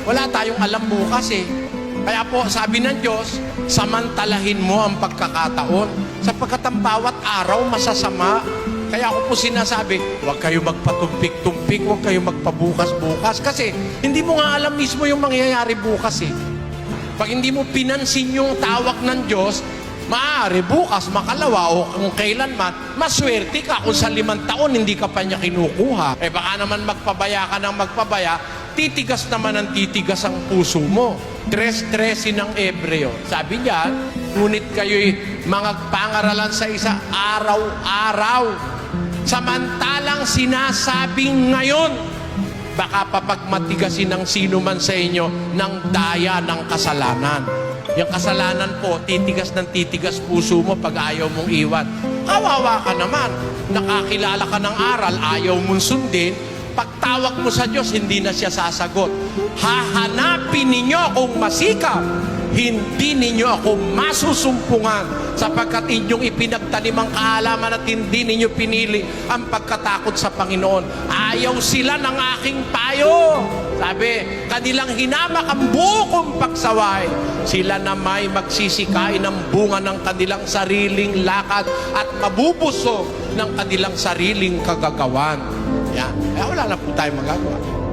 Wala tayong alam bukas eh. Kaya po, sabi ng Diyos, samantalahin mo ang pagkakataon sapagkat ang bawat araw masasama. Kaya ako po sinasabi, huwag kayo magpatumpik-tumpik, huwag kayo magpabukas-bukas kasi hindi mo nga alam mismo yung mangyayari bukas eh. Pag hindi mo pinansin yung tawag ng Diyos, maaari bukas, makalawa o kung kailanman, maswerte ka kung sa 5 taon hindi ka pa niya kinukuha. Eh baka naman magpabaya ka ng magpabaya, titigas naman ang titigas ang puso mo. Tres-tresin ng Ebreo. Sabi niya, ngunit kayo'y mga pangaralan sa isa araw-araw. Samantalang sinasabing ngayon, baka papagmatigasin ng sino man sa inyo ng daya ng kasalanan. Yung kasalanan po, titigas ng titigas puso mo pag ayaw mong iwan. Kawawa ka naman. Nakakilala ka ng aral, ayaw mong sundin. Pagtawag mo sa Diyos, hindi na siya sasagot. Hahanapin ninyo akong masikap. Hindi ninyo ako masusumpungan sapagkat inyong ipinagtanim ang kaalaman at hindi ninyo pinili ang pagkatakot sa Panginoon. Ayaw sila ng aking payo. Sabi, kanilang hinamak ang bukong pagsaway. Sila na may magsisikain ng bunga ng kanilang sariling lakad at mabubusog ng kanilang sariling kagagawan. Yan. Kaya wala na po tayong magagawa.